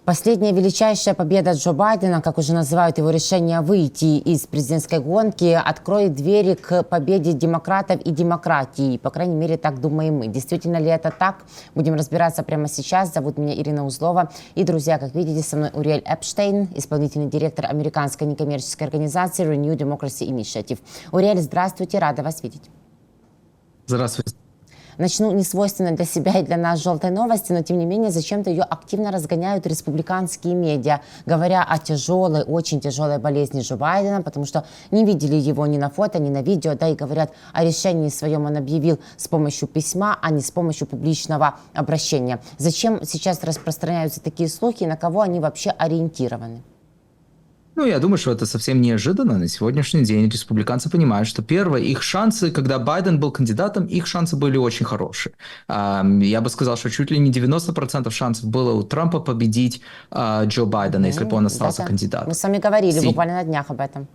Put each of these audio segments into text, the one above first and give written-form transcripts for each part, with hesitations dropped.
Последняя величайшая победа Джо Байдена, как уже называют его решение выйти из президентской гонки, откроет двери к победе демократов и демократии. По крайней мере, так думаем мы. Действительно ли это так? Будем разбираться прямо сейчас. Зовут меня Ирина Узлова. И, друзья, как видите, со мной Уриэль Эпштейн, исполнительный директор американской некоммерческой организации Renew Democracy Initiative. Уриэль, здравствуйте, рада вас видеть. Здравствуйте. Начну несвойственно для себя и для нас желтой новости, но тем не менее зачем-то ее активно разгоняют республиканские медиа, говоря о тяжелой, очень тяжелой болезни Джо Байдена, потому что не видели его ни на фото, ни на видео, да и говорят о решении своем он объявил с помощью письма, а не с помощью публичного обращения. Зачем сейчас распространяются такие слухи и на кого они вообще ориентированы? Ну, я думаю, что это совсем неожиданно. На сегодняшний день республиканцы понимают, что первое, их шансы, когда Байден был кандидатом, их шансы были очень хорошие. Я бы сказал, что чуть ли не 90% шансов было у Трампа победить Джо Байдена, если бы он остался кандидатом. Мы с вами говорили буквально на днях об этом.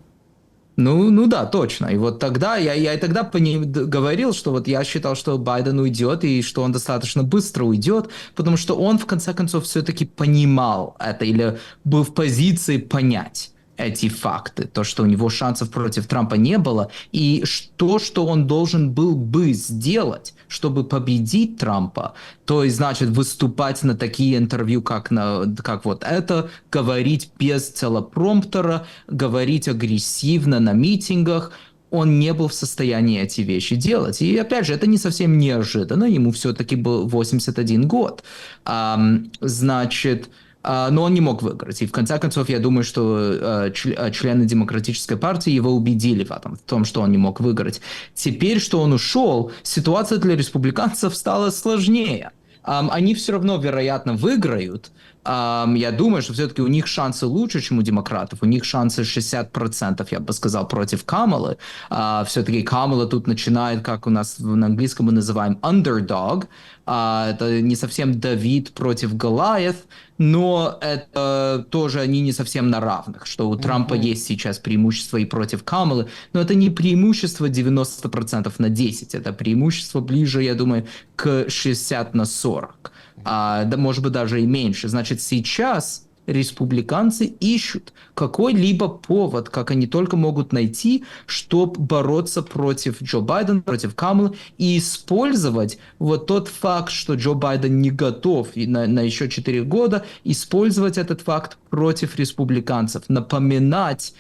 Ну да, точно. И вот тогда я и тогда говорил, что вот я считал, что Байден уйдет, и что он достаточно быстро уйдет, потому что он в конце концов все-таки понимал это или был в позиции понять эти факты, то, что у него шансов против Трампа не было, и то, что он должен был бы сделать, чтобы победить Трампа, то есть, значит, выступать на такие интервью, как вот это, говорить без телепромптера, говорить агрессивно на митингах, он не был в состоянии эти вещи делать. И опять же, это не совсем неожиданно, ему все-таки был 81 год. Значит, но он не мог выиграть. И в конце концов, я думаю, что члены Демократической партии его убедили в том, что он не мог выиграть. Теперь, что он ушел, ситуация для республиканцев стала сложнее. Они все равно, вероятно, выиграют. Я думаю, что все-таки у них шансы лучше, чем у демократов. У них шансы 60%, я бы сказал, против Камалы. Все-таки Камала тут начинает, как у нас на английском мы называем, underdog. Это не совсем Давид против Голиаф, но это тоже они не совсем на равных, что у Трампа есть сейчас преимущество и против Камалы, но это не преимущество 90% на 10, это преимущество ближе, я думаю, к 60 на 40. Да, может быть, даже и меньше. Значит, сейчас республиканцы ищут какой-либо повод, как они только могут найти, чтобы бороться против Джо Байдена, против Камалы, и использовать вот тот факт, что Джо Байден не готов на еще 4 года, использовать этот факт против республиканцев, напоминать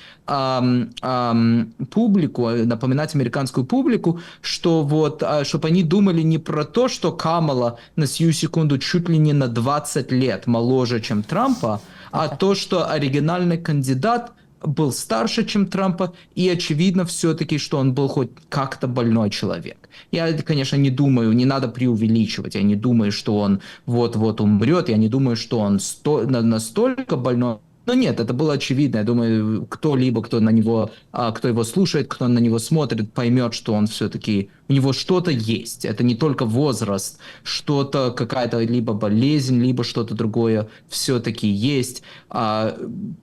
публику, напоминать американскую публику, что вот, чтобы они думали не про то, что Камала на сию секунду чуть ли не на 20 лет моложе, чем Трампа, а то, что оригинальный кандидат был старше, чем Трампа, и очевидно все-таки, что он был хоть как-то больной человек. Я, конечно, не думаю, не надо преувеличивать, я не думаю, что он вот-вот умрет, я не думаю, что он настолько больной. Но нет, это было очевидно. Я думаю, кто-либо, кто его слушает, кто на него смотрит, поймет, что он все-таки, у него что-то есть. Это не только возраст, что-то, какая-то либо болезнь, либо что-то другое все-таки есть.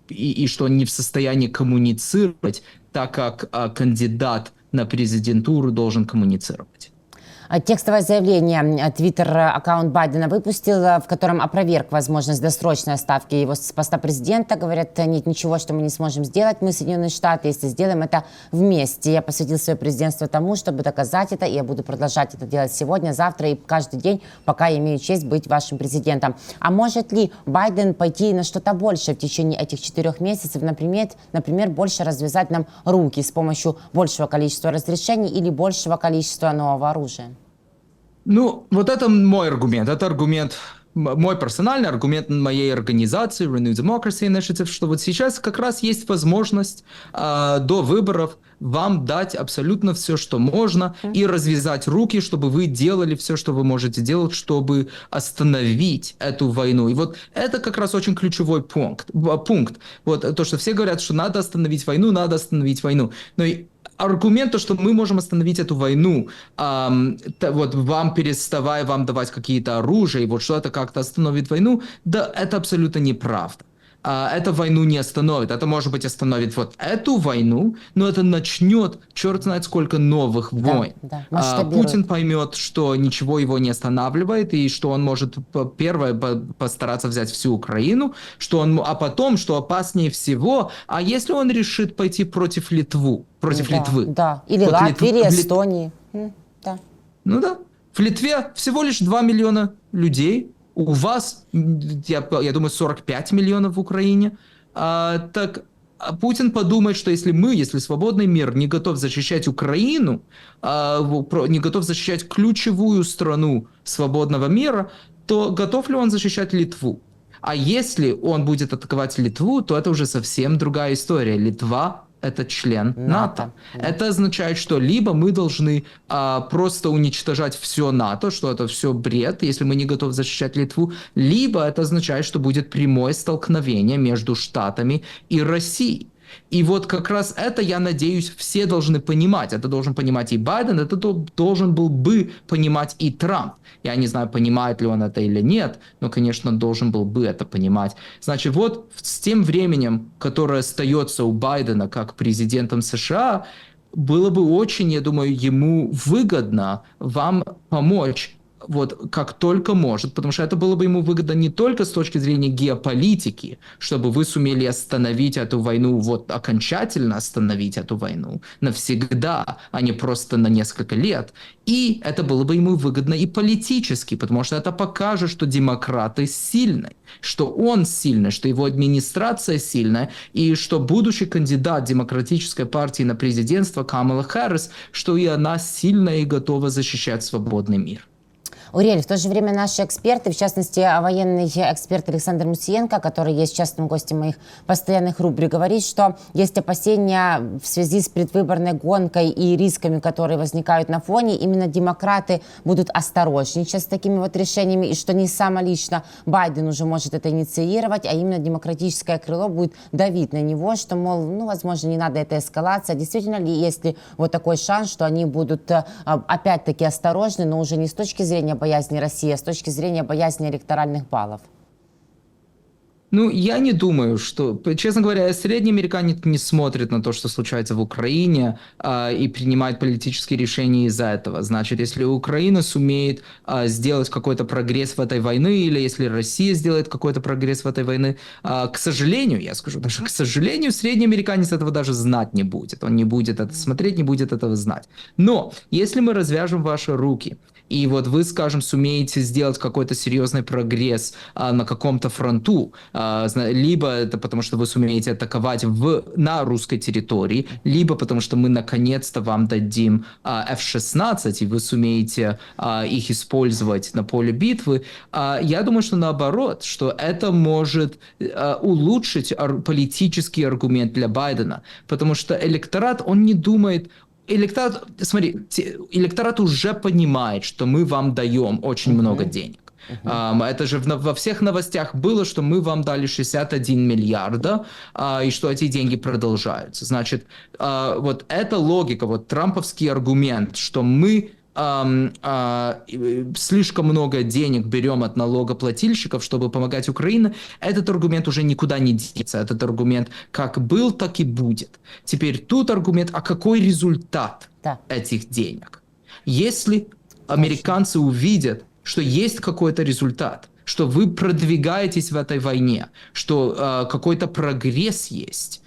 И что он не в состоянии коммуницировать, так как кандидат на президентуру должен коммуницировать. Текстовое заявление Твиттер-аккаунт Байдена выпустил, в котором опроверг возможность досрочной отставки его с поста президента. Говорят, нет ничего, что мы не сможем сделать. Мы, Соединенные Штаты, если сделаем это вместе. Я посвятил свое президентство тому, чтобы доказать это, и я буду продолжать это делать сегодня, завтра и каждый день, пока я имею честь быть вашим президентом. А может ли Байден пойти на что-то большее в течение этих 4 месяцев? Например, больше развязать нам руки с помощью большего количества разрешений или большего количества нового оружия? Ну, вот это мой аргумент. Это аргумент, мой персональный аргумент моей организации Renew Democracy Initiative, что вот сейчас как раз есть возможность до выборов вам дать абсолютно все, что можно, и развязать руки, чтобы вы делали все, что вы можете делать, чтобы остановить эту войну. И вот это как раз очень ключевой пункт. Вот то, что все говорят, что надо остановить войну. Но и аргумент, то, что мы можем остановить эту войну, вот вам давать какие-то оружия, и вот что это как-то остановит войну, да, это абсолютно неправда. это войну не остановит. Это, может быть, остановит вот эту войну, но это начнет черт знает сколько новых войн. Да, Путин поймет, что ничего его не останавливает, и что он может первое постараться взять всю Украину, а потом, что опаснее всего, а если он решит пойти против Литвы? Да, или вот Латвии, или Эстонии. Да. Ну да. В Литве всего лишь 2 миллиона людей. У вас, я думаю, 45 миллионов в Украине. Так Путин подумает, что если свободный мир не готов защищать Украину, не готов защищать ключевую страну свободного мира, то готов ли он защищать Литву? А если он будет атаковать Литву, то это уже совсем другая история. Литва – это член НАТО. Это означает, что либо мы должны просто уничтожать все НАТО, что это все бред, если мы не готовы защищать Литву, либо это означает, что будет прямое столкновение между Штатами и Россией. И вот как раз это, я надеюсь, все должны понимать. Это должен понимать и Байден, это должен был бы понимать и Трамп. Я не знаю, понимает ли он это или нет, но, конечно, должен был бы это понимать. Значит, вот с тем временем, которое остается у Байдена как президентом США, было бы очень, я думаю, ему выгодно вам помочь вот как только может, потому что это было бы ему выгодно не только с точки зрения геополитики, чтобы вы сумели остановить эту войну, вот окончательно остановить эту войну навсегда, а не просто на несколько лет. И это было бы ему выгодно и политически, потому что это покажет, что демократы сильны, что он сильный, что его администрация сильная, и что будущий кандидат демократической партии на президентство Камала Харрис, что и она сильная и готова защищать свободный мир. Урель, в то же время наши эксперты, в частности, военный эксперт Александр Мусиенко, который есть частным гостем моих постоянных рубрик, говорит, что есть опасения в связи с предвыборной гонкой и рисками, которые возникают на фоне. Именно демократы будут осторожничать с такими вот решениями, и что не само лично Байден уже может это инициировать, а именно демократическое крыло будет давить на него, что, мол, возможно, не надо этой эскалации. Действительно ли есть ли вот такой шанс, что они будут опять-таки осторожны, но уже не с точки зрения боязни России, а с точки зрения боязни электоральных баллов? Я не думаю, что, честно говоря, средний американец не смотрит на то, что случается в Украине, и принимает политические решения из-за этого. Значит, если Украина сумеет сделать какой-то прогресс в этой войне, или если Россия сделает какой-то прогресс в этой войне, к сожалению, я скажу даже, к сожалению, средний американец этого даже знать не будет. Он не будет это смотреть, не будет этого знать. Но если мы развяжем ваши руки, и вот вы, скажем, сумеете сделать какой-то серьезный прогресс на каком-то фронту, либо это потому, что вы сумеете атаковать на русской территории, либо потому, что мы наконец-то вам дадим F-16, и вы сумеете их использовать на поле битвы, я думаю, что наоборот, что это может улучшить политический аргумент для Байдена, потому что электорат, он не думает... Электорат уже понимает, что мы вам даем очень много денег. Это же во всех новостях было, что мы вам дали 61 миллиарда, и что эти деньги продолжаются. Значит, вот эта логика, вот трамповский аргумент, что мы слишком много денег берем от налогоплательщиков, чтобы помогать Украине, этот аргумент уже никуда не денется. Этот аргумент как был, так и будет. Теперь тут аргумент, а какой результат этих денег? Если американцы увидят, что есть какой-то результат, что вы продвигаетесь в этой войне, что какой-то прогресс есть,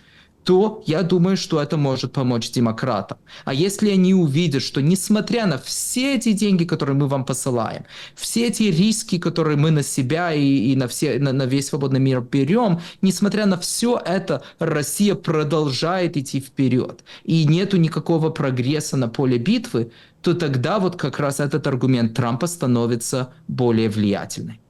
то я думаю, что это может помочь демократам. А если они увидят, что несмотря на все эти деньги, которые мы вам посылаем, все эти риски, которые мы на себя и на весь свободный мир берем, несмотря на все это, Россия продолжает идти вперед, и нету никакого прогресса на поле битвы, то тогда вот как раз этот аргумент Трампа становится более влиятельным.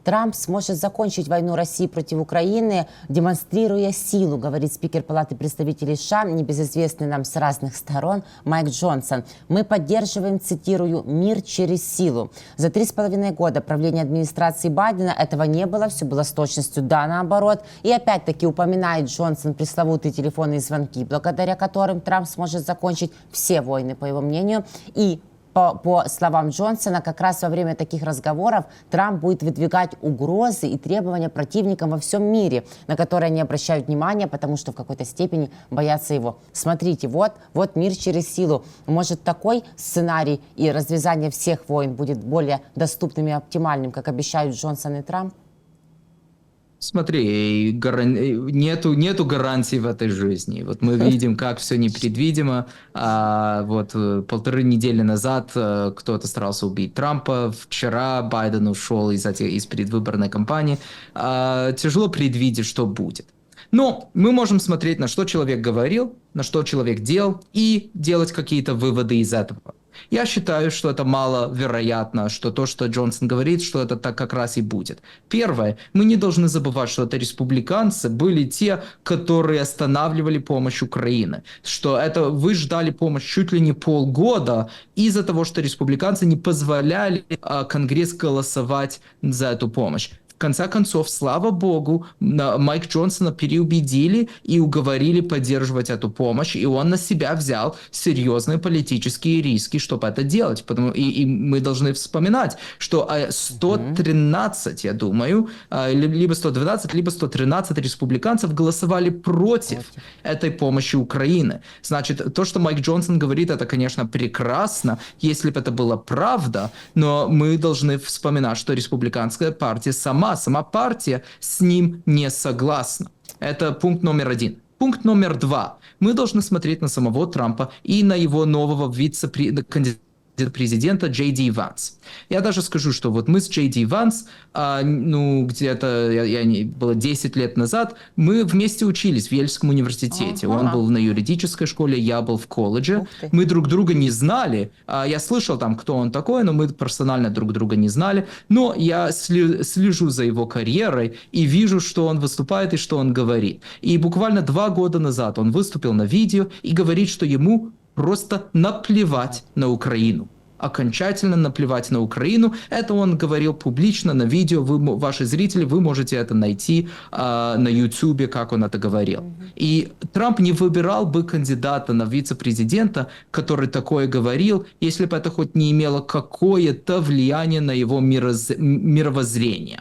Трамп сможет закончить войну России против Украины, демонстрируя силу, говорит спикер Палаты представителей США, небезызвестный нам с разных сторон, Майк Джонсон. Мы поддерживаем, цитирую, «мир через силу». За 3,5 года правления администрации Байдена этого не было, все было с точностью да наоборот. И опять-таки упоминает Джонсон пресловутые телефонные звонки, благодаря которым Трамп сможет закончить все войны, по его мнению, и по словам Джонсона, как раз во время таких разговоров Трамп будет выдвигать угрозы и требования противникам во всем мире, на которые они обращают внимание, потому что в какой-то степени боятся его. Смотрите, вот мир через силу. Может, такой сценарий и развязание всех войн будет более доступным и оптимальным, как обещают Джонсон и Трамп? Смотри, нету гарантий в этой жизни. Вот мы видим, как все непредвидимо. Вот 1,5 недели назад кто-то старался убить Трампа. Вчера Байден ушел из предвыборной кампании. Тяжело предвидеть, что будет. Но мы можем смотреть, на что человек говорил, на что человек делал, и делать какие-то выводы из этого. Я считаю, что это маловероятно, что то, что Джонсон говорит, что это так как раз и будет. Первое, мы не должны забывать, что это республиканцы были те, которые останавливали помощь Украине. Что это вы ждали помощь чуть ли не полгода из-за того, что республиканцы не позволяли Конгресс голосовать за эту помощь. В конце концов, слава богу, Майк Джонсона переубедили и уговорили поддерживать эту помощь, и он на себя взял серьезные политические риски, чтобы это делать. И мы должны вспоминать, что 113, я думаю, либо 112, либо 113 республиканцев голосовали против этой помощи Украины. Значит, то, что Майк Джонсон говорит, это, конечно, прекрасно, если бы это была правда, но мы должны вспоминать, что республиканская партия сама партия с ним не согласна. Это пункт номер 1. Пункт номер 2. Мы должны смотреть на самого Трампа и на его нового вице-президента Джей Ди Ванс. Я даже скажу, что вот мы с Джей Ди Ванс, где-то было 10 лет назад, мы вместе учились в Ельском университете. Он был на юридической школе, я был в колледже. Мы друг друга не знали. Я слышал там, кто он такой, но мы персонально друг друга не знали. Но я слежу за его карьерой и вижу, что он выступает и что он говорит. И буквально 2 года назад он выступил на видео и говорит, что ему просто наплевать на Украину. Окончательно наплевать на Украину. Это он говорил публично на видео. Ваши зрители, вы можете это найти на YouTube, как он это говорил. И Трамп не выбирал бы кандидата на вице-президента, который такое говорил, если бы это хоть не имело какое-то влияние на его мировоззрение.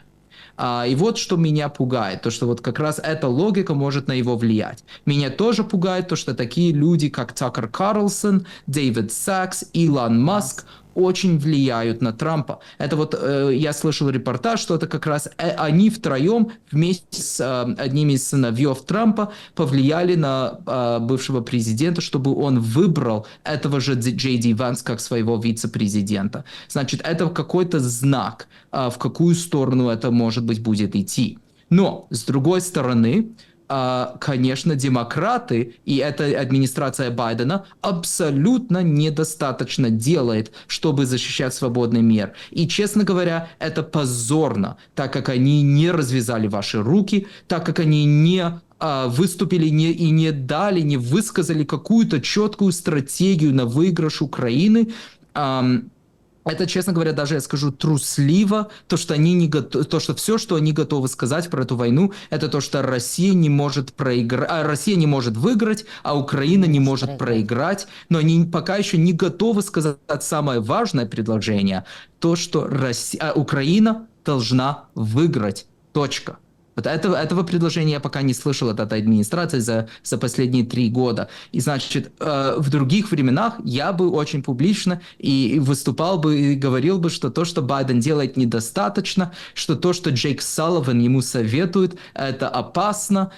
И вот что меня пугает, то что вот как раз эта логика может на его влиять. Меня тоже пугает то, что такие люди, как Такер Карлсон, Дэвид Сакс, Илон Маск, очень влияют на Трампа. Это вот я слышал репортаж, что это как раз они втроем вместе с одним из сыновьев Трампа повлияли на бывшего президента, чтобы он выбрал этого же Джей Ди Ванс как своего вице-президента. Значит, это какой-то знак, в какую сторону это, может быть, будет идти. Но, с другой стороны, конечно, демократы и эта администрация Байдена абсолютно недостаточно делает, чтобы защищать свободный мир. И, честно говоря, это позорно, так как они не развязали ваши руки, так как они не выступили и не дали, не высказали какую-то четкую стратегию на выигрыш Украины. Это, честно говоря, даже я скажу трусливо, то, что они не то, что все, что они готовы сказать про эту войну, это то, что Россия не может Россия не может выиграть, а Украина не может проиграть. Но они пока еще не готовы сказать самое важное предложение, то, что Украина должна выиграть. Точка. Вот этого предложения я пока не слышал от этой администрации за последние 3 года. И, значит, в других временах я бы очень публично и выступал бы, и говорил бы, что то, что Байден делает, недостаточно, что то, что Джейк Салливан ему советует, это опасно,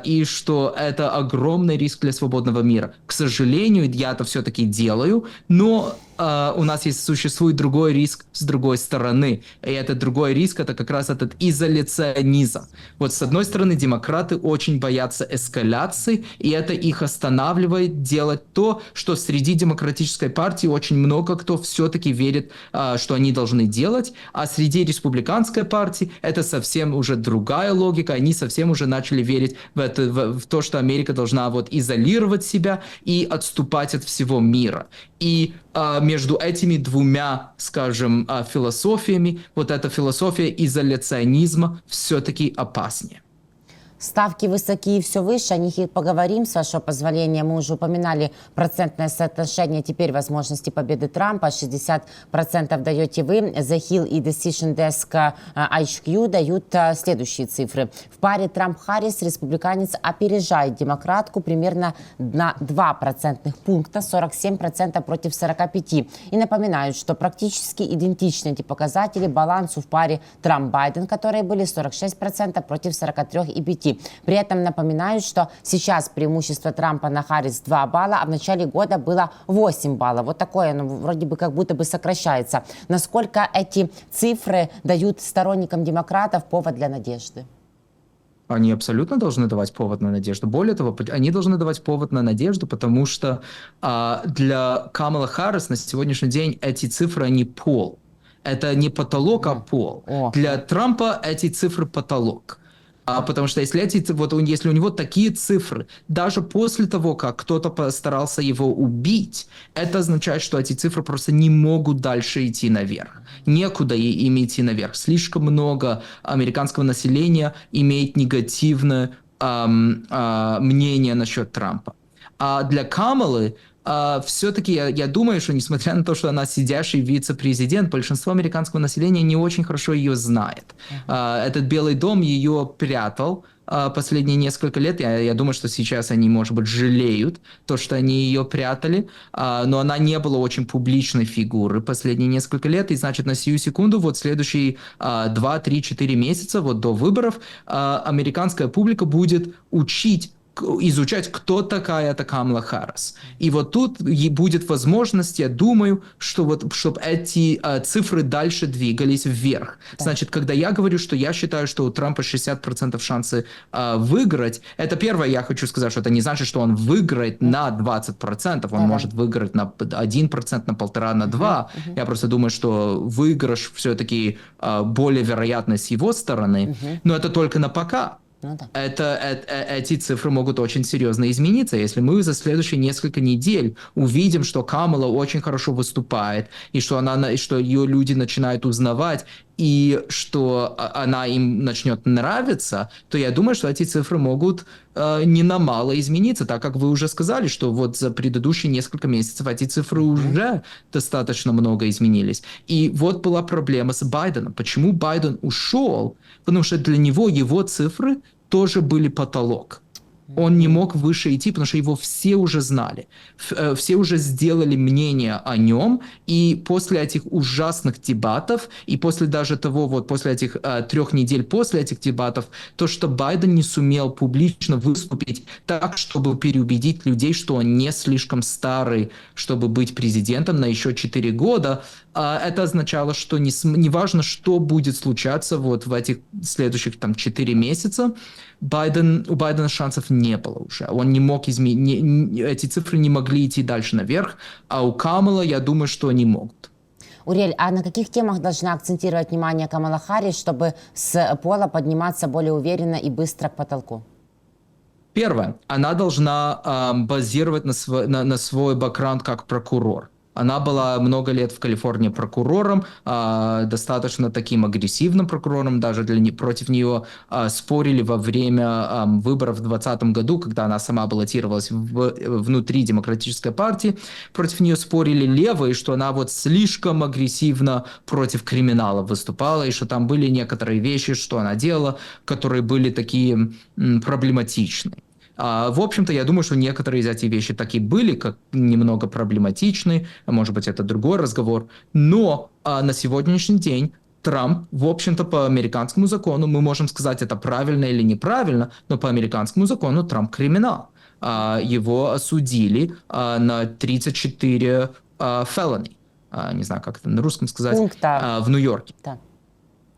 и что это огромный риск для свободного мира. К сожалению, я это все-таки делаю, но у нас существует другой риск с другой стороны. И этот другой риск — это как раз этот изоляционизм. Вот с одной стороны, демократы очень боятся эскаляции, и это их останавливает делать то, что среди демократической партии очень много кто все-таки верит, что они должны делать, а среди республиканской партии это совсем уже другая логика, они совсем уже начали верить в то, что Америка должна вот изолировать себя и отступать от всего мира. И между этими двумя, скажем, философиями, вот эта философия изоляционизма все-таки опаснее. Ставки высокие, все выше, о них и поговорим, с вашего позволения. Мы уже упоминали процентное соотношение теперь возможности победы Трампа. 60% даете вы. The Hill и Decision Desk HQ дают следующие цифры. В паре Трамп-Харрис республиканец опережает демократку примерно на 2 процентных пункта, 47% против 45%. И напоминают, что практически идентичны эти показатели балансу в паре Трамп-Байден, которые были 46% против 43,5%. При этом напоминаю, что сейчас преимущество Трампа на Харрис 2 балла, а в начале года было 8 баллов. Вот такое, оно вроде бы как будто бы сокращается. Насколько эти цифры дают сторонникам демократов повод для надежды? Они абсолютно должны давать повод на надежду. Более того, они должны давать повод на надежду, потому что для Камалы Харрис на сегодняшний день эти цифры, они пол. Это не потолок, а пол. Для Трампа эти цифры потолок. Потому что если у него такие цифры, даже после того, как кто-то постарался его убить, это означает, что эти цифры просто не могут дальше идти наверх. Некуда им идти наверх. Слишком много американского населения имеет негативное мнение насчет Трампа. А для Камалы все-таки я думаю, что несмотря на то, что она сидящий вице-президент, большинство американского населения не очень хорошо ее знает. Этот Белый дом ее прятал последние несколько лет. Я думаю, что сейчас они, может быть, жалеют то, что они ее прятали, но она не была очень публичной фигурой последние несколько лет, и, значит, на сию секунду, вот следующие 2, 3, 4 месяца, вот до выборов, американская публика будет изучать, кто такая эта Камала Харрис. И вот тут будет возможность, я думаю, что чтобы эти цифры дальше двигались вверх. Да. Значит, когда я говорю, что я считаю, что у Трампа 60% шансы выиграть, это первое, я хочу сказать, что это не значит, что он выиграет на 20%, он может выиграть на 1%, на 1,5%, на 2%. Я просто думаю, что выигрыш все-таки более вероятный с его стороны, но это только на пока. Эти цифры могут очень серьезно измениться, если мы за следующие несколько недель увидим, что Камала очень хорошо выступает, и что ее люди начинают узнавать, и что она им начнет нравиться, то я думаю, что эти цифры могут ненамало измениться, так как вы уже сказали, что вот за предыдущие несколько месяцев эти цифры уже достаточно много изменились. И вот была проблема с Байденом. Почему Байден ушел? Потому что для него его цифры тоже были потолок. Он не мог выше идти, потому что его все уже знали. Все уже сделали мнение о нем. И после этих ужасных дебатов, и после даже того, вот после этих 3 недель после этих дебатов, то, что Байден не сумел публично выступить так, чтобы переубедить людей, что он не слишком старый, чтобы быть президентом на еще 4 года, это означало, что не важно, что будет случаться вот в этих следующих 4 месяца, у Байдена шансов не было уже. Он не мог эти цифры не могли идти дальше наверх, а у Камала, я думаю, что они могут. Урель, а на каких темах должна акцентировать внимание Камала Харрис, чтобы с пола подниматься более уверенно и быстро к потолку? Первое. Она должна базировать на свой бэкграунд как прокурор. Она была много лет в Калифорнии прокурором, достаточно таким агрессивным прокурором, даже против нее спорили во время выборов в 2020 году, когда она сама баллотировалась внутри Демократической партии. Против нее спорили левые, что она вот слишком агрессивно против криминала выступала, и что там были некоторые вещи, что она делала, которые были такие проблематичные. В общем-то, я думаю, что некоторые из этих вещей так и были, как немного проблематичны, может быть, это другой разговор, но на сегодняшний день Трамп, в общем-то, по американскому закону, мы можем сказать, это правильно или неправильно, но по американскому закону Трамп криминал. Его осудили на 34 felony, не знаю, как это на русском сказать, в Нью-Йорке. Да.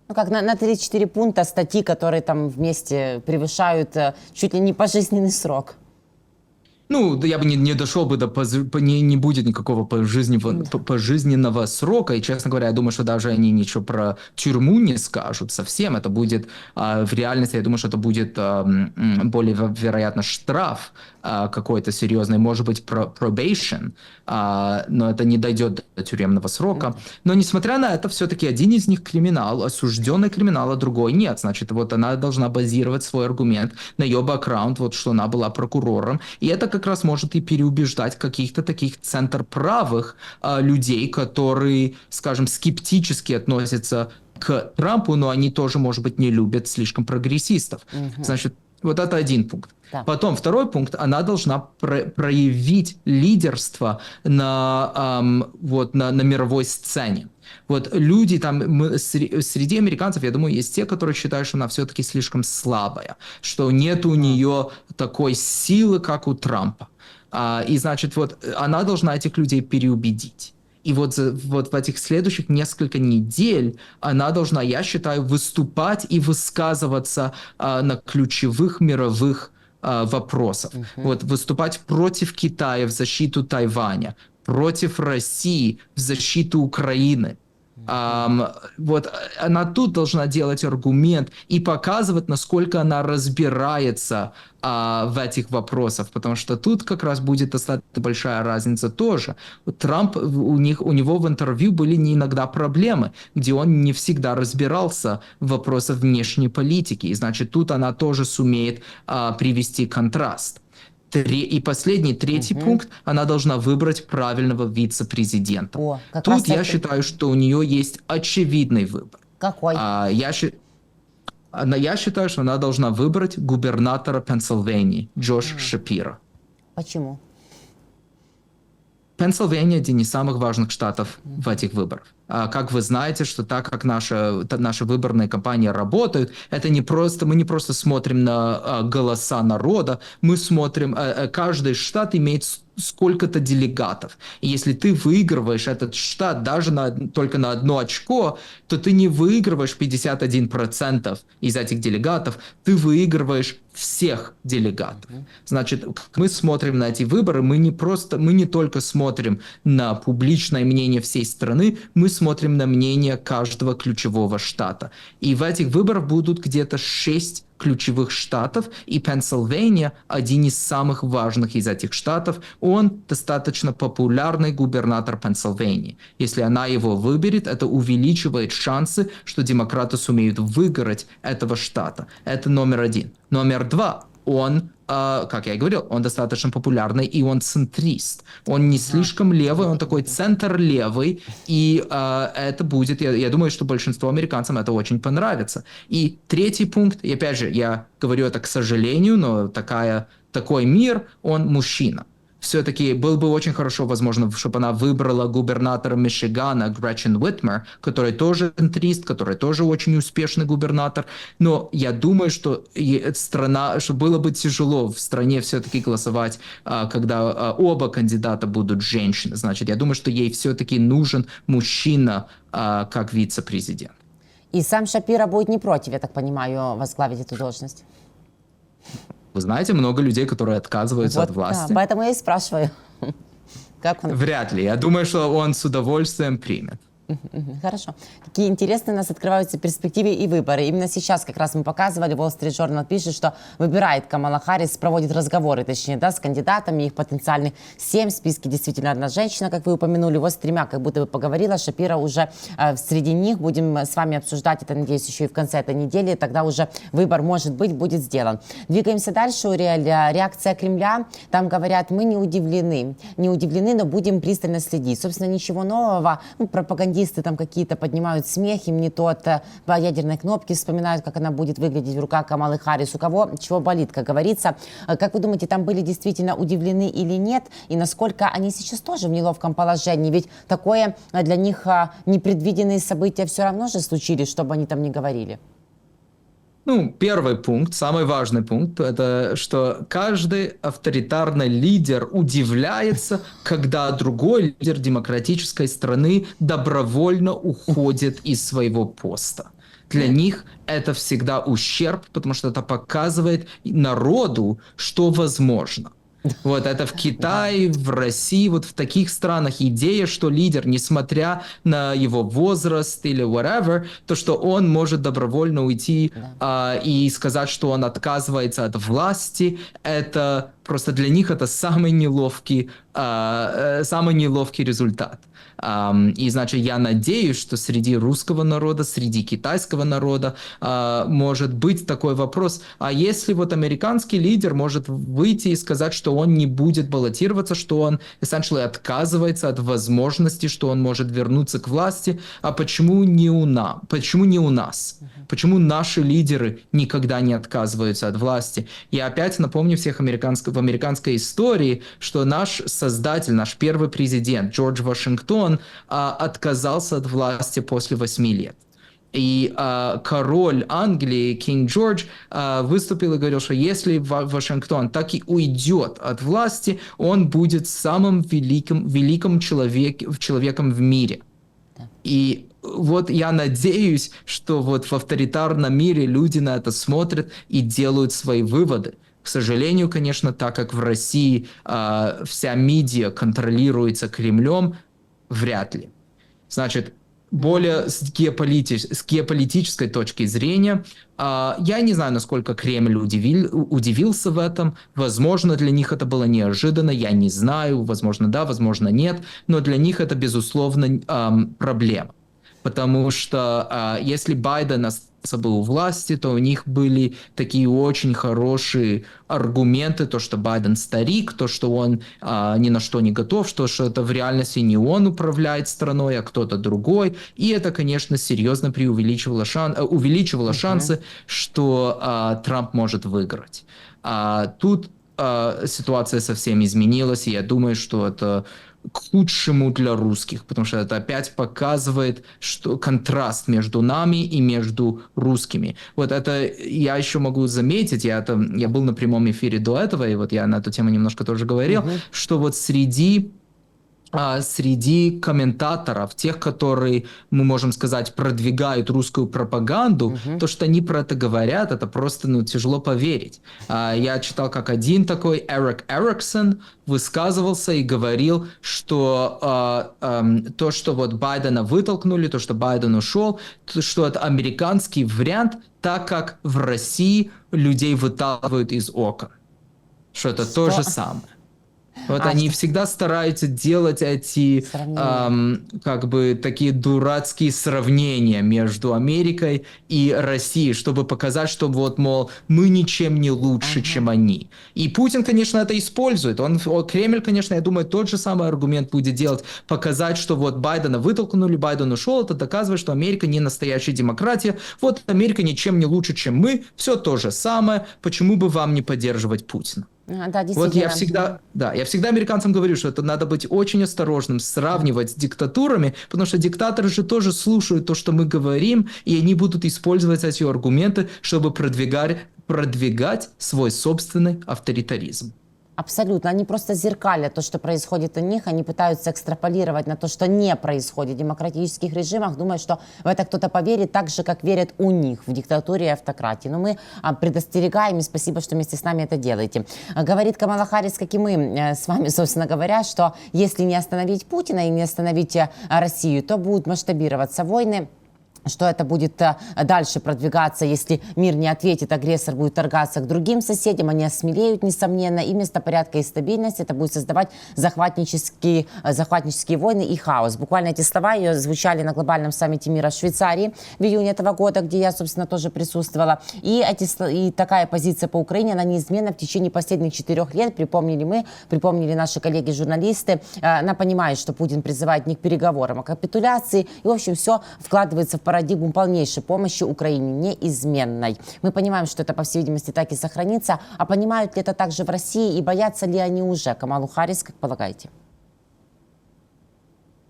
Ну, как на 34 пункта статьи, которые там вместе превышают чуть ли не пожизненный срок. Ну, я бы не дошел бы до не будет никакого пожизненного срока. И, честно говоря, я думаю, что даже они ничего про тюрьму не скажут совсем. Это будет в реальности, я думаю, что это будет более вероятно штраф какой-то серьезный, может быть, probation, но это не дойдет до тюремного срока. Но, несмотря на это, все-таки один из них криминал, осужденный криминал, а другой нет. Значит, вот она должна базировать свой аргумент на ее бэкграунд, вот что она была прокурором. И это как раз может и переубеждать каких-то таких центрправых людей, которые, скажем, скептически относятся к Трампу, но они тоже, может быть, не любят слишком прогрессистов. Значит, вот это один пункт. Да. Потом второй пункт, она должна проявить лидерство на мировой сцене. Вот люди там, среди американцев, я думаю, есть те, которые считают, что она все-таки слишком слабая, что нет у нее такой силы, как у Трампа. И значит, вот она должна этих людей переубедить. И вот в этих следующих несколько недель она должна, я считаю, выступать и высказываться на ключевых мировых вопросов. Вот выступать против Китая в защиту Тайваня, против России в защиту Украины. Вот она тут должна делать аргумент и показывать, насколько она разбирается в этих вопросах, потому что тут как раз будет достаточно большая разница тоже. Трамп, у него в интервью были иногда проблемы, где он не всегда разбирался в вопросах внешней политики, и значит тут она тоже сумеет привести контраст. И последний, третий пункт, она должна выбрать правильного вице-президента. Тут я считаю, что у нее есть очевидный выбор. Какой? Я считаю, что она должна выбрать губернатора Пенсильвании, Джош Шапиро. Почему? Пенсильвания один из самых важных штатов в этих выборах. Как вы знаете, что так как наши выборные кампании работают, это мы не просто смотрим на голоса народа, мы смотрим, каждый штат имеет сколько-то делегатов. И если ты выигрываешь этот штат даже только на 1 очко, то ты не выигрываешь 51% из этих делегатов, ты выигрываешь всех делегатов. Значит, мы смотрим на эти выборы, мы не только смотрим на публичное мнение всей страны, мы смотрим на мнение каждого ключевого штата. И в этих выборах будут где-то 6 ключевых штатов, и Пенсильвания один из самых важных из этих штатов. Он достаточно популярный губернатор Пенсильвании. Если она его выберет, это увеличивает шансы, что демократы сумеют выиграть этого штата. Это номер один. Номер два. Он, как я и говорил, он достаточно популярный, и он центрист. Он не слишком левый, он такой центр-левый, и это будет, я думаю, что большинству американцам это очень понравится. И третий пункт, и опять же, я говорю это к сожалению, но такой мир, он мужчина. Все-таки было бы очень хорошо, возможно, чтобы она выбрала губернатора Мичигана Гретчен Уитмер, который тоже центрист, который тоже очень успешный губернатор. Но я думаю, что что было бы тяжело в стране все-таки голосовать, когда оба кандидата будут женщины. Значит, я думаю, что ей все-таки нужен мужчина как вице-президент. И сам Шапиро будет не против, я так понимаю, возглавить эту должность? Вы знаете, много людей, которые отказываются от власти. Да, поэтому я и спрашиваю. Как он? Вряд ли. Я думаю, что он с удовольствием примет. Хорошо. Какие интересные у нас открываются перспективы и выборы. Именно сейчас как раз мы показывали, Wall Street Journal пишет, что выбирает Камала Харрис, проводит разговоры, точнее, да, с кандидатами, их потенциальных 7, в списке действительно одна женщина, как вы упомянули, вот с 3, как будто бы поговорила, Шапиро уже среди них, будем с вами обсуждать это, надеюсь, еще и в конце этой недели, тогда уже выбор, может быть, будет сделан. Двигаемся дальше, реакция Кремля, там говорят, мы не удивлены, но будем пристально следить. Собственно, ничего нового, пропагандисты там какие-то поднимают смех, им не то по ядерной кнопке вспоминают, как она будет выглядеть в руках Камалы Харрис, у кого чего болит, как говорится. Как вы думаете, там были действительно удивлены или нет? И насколько они сейчас тоже в неловком положении? Ведь такое для них непредвиденные события все равно же случились, чтобы они там не говорили. Первый пункт, самый важный пункт, это что каждый авторитарный лидер удивляется, когда другой лидер демократической страны добровольно уходит из своего поста. Для них это всегда ущерб, потому что это показывает народу, что возможно. Вот это в Китае, в России, вот в таких странах идея, что лидер, несмотря на его возраст или whatever, то, что он может добровольно уйти и сказать, что он отказывается от власти, это просто для них это самый неловкий результат. И, значит, я надеюсь, что среди русского народа, среди китайского народа может быть такой вопрос, а если вот американский лидер может выйти и сказать, что он не будет баллотироваться, что он essentially отказывается от возможности, что он может вернуться к власти, а почему не у нас? Почему не у нас? Почему наши лидеры никогда не отказываются от власти? Я опять напомню всех в американской истории, что наш создатель, наш первый президент Джордж Вашингтон отказался от власти после 8 лет. И король Англии, Кинг Джордж, выступил и говорил, что если Вашингтон так и уйдет от власти, он будет самым великим человеком в мире. И вот я надеюсь, что вот в авторитарном мире люди на это смотрят и делают свои выводы. К сожалению, конечно, так как в России вся медиа контролируется Кремлем, вряд ли. Значит, более с геополитической точки зрения, я не знаю, насколько Кремль удивился в этом. Возможно, для них это было неожиданно, я не знаю. Возможно, да, возможно, нет. Но для них это, безусловно, проблема. Потому что если Байден остался бы у власти, то у них были такие очень хорошие аргументы, то, что Байден старик, то, что он ни на что не готов, что это в реальности не он управляет страной, а кто-то другой. И это, конечно, серьезно увеличивало шансы, что Трамп может выиграть. Тут ситуация совсем изменилась, и я думаю, что это к худшему для русских, потому что это опять показывает, что контраст между нами и между русскими. Вот это я еще могу заметить, я был на прямом эфире до этого, и вот я на эту тему немножко тоже говорил, что вот среди комментаторов, тех, которые, мы можем сказать, продвигают русскую пропаганду, то, что они про это говорят, это просто тяжело поверить. Я читал, как один такой, Эрик Эриксон, высказывался и говорил, что то, что вот Байдена вытолкнули, то, что Байден ушел, что это американский вариант, так как в России людей выталкивают из окон. Что это то же самое. Вот они всегда стараются делать эти как бы такие дурацкие сравнения между Америкой и Россией, чтобы показать, что вот, мол, мы ничем не лучше, чем они. И Путин, конечно, это использует. Кремль, конечно, я думаю, тот же самый аргумент будет делать, показать, что вот Байдена вытолкнули, Байден ушел, это доказывает, что Америка не настоящая демократия. Вот Америка ничем не лучше, чем мы, все то же самое, почему бы вам не поддерживать Путина? Да, вот я всегда американцам говорю, что это надо быть очень осторожным, сравнивать с диктатурами, потому что диктаторы же тоже слушают то, что мы говорим, и они будут использовать эти аргументы, чтобы продвигать свой собственный авторитаризм. Абсолютно. Они просто зеркалят то, что происходит у них, они пытаются экстраполировать на то, что не происходит в демократических режимах, думая, что в это кто-то поверит так же, как верят у них в диктатуре и автократии. Но мы предостерегаем, и спасибо, что вместе с нами это делаете. Говорит Камала Харрис, как и мы с вами, собственно говоря, что если не остановить Путина и не остановить Россию, то будут масштабироваться войны, что это будет дальше продвигаться, если мир не ответит, агрессор будет торгаться к другим соседям, они осмелеют, несомненно, и вместо порядка и стабильности это будет создавать захватнические войны и хаос. Буквально эти слова ее звучали на глобальном саммите мира в Швейцарии в июне этого года, где я, собственно, тоже присутствовала. И такая позиция по Украине, она неизменна в течение последних 4 лет. Припомнили наши коллеги-журналисты. Она понимает, что Путин призывает не к переговорам, а к капитуляции. И, в общем, все вкладывается в парадигму полнейшей помощи Украине, неизменной. Мы понимаем, что это, по всей видимости, так и сохранится. А понимают ли это также в России и боятся ли они уже Камалу Харрис, как полагаете?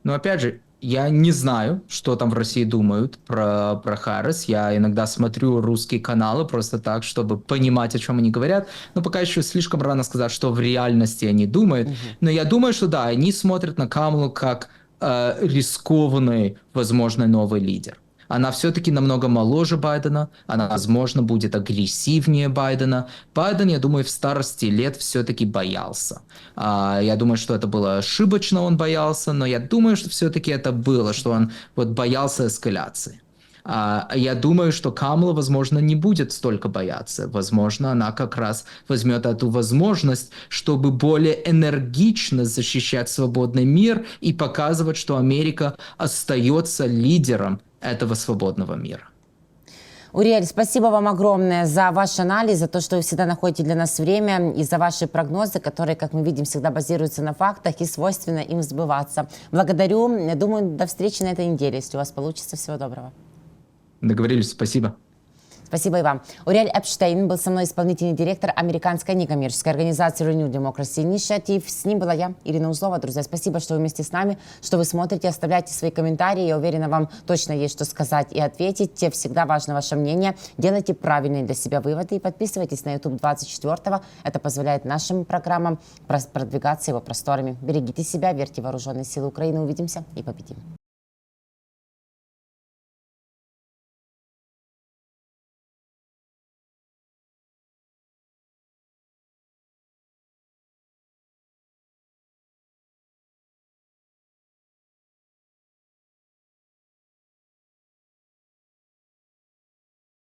Но опять же, я не знаю, что там в России думают про Харрис. Я иногда смотрю русские каналы просто так, чтобы понимать, о чем они говорят. Но пока еще слишком рано сказать, что в реальности они думают. Но я думаю, что да, они смотрят на Камалу как рискованный, возможно, новый лидер. Она все-таки намного моложе Байдена, она, возможно, будет агрессивнее Байдена. Байден, я думаю, в старости лет все-таки боялся. Я думаю, что это было ошибочно, он боялся, но я думаю, что все-таки это было, что он вот боялся эскалации. Я думаю, что Камала, возможно, не будет столько бояться. Возможно, она как раз возьмет эту возможность, чтобы более энергично защищать свободный мир и показывать, что Америка остается лидером этого свободного мира. Уриэль, спасибо вам огромное за ваш анализ, за то, что вы всегда находите для нас время, и за ваши прогнозы, которые, как мы видим, всегда базируются на фактах и свойственно им сбываться. Благодарю. Думаю, до встречи на этой неделе, если у вас получится. Всего доброго. Договорились, спасибо. Спасибо и вам. Уриэль Эпштейн был со мной, исполнительный директор американской некоммерческой организации Renew Democracy Initiative. С ним была я, Ирина Узлова. Друзья, спасибо, что вы вместе с нами, что вы смотрите, оставляйте свои комментарии. Я уверена, вам точно есть что сказать и ответить. Всегда важно ваше мнение. Делайте правильные для себя выводы и подписывайтесь на YouTube 24-го. Это позволяет нашим программам продвигаться его просторами. Берегите себя, верьте в вооруженные силы Украины. Увидимся и победим.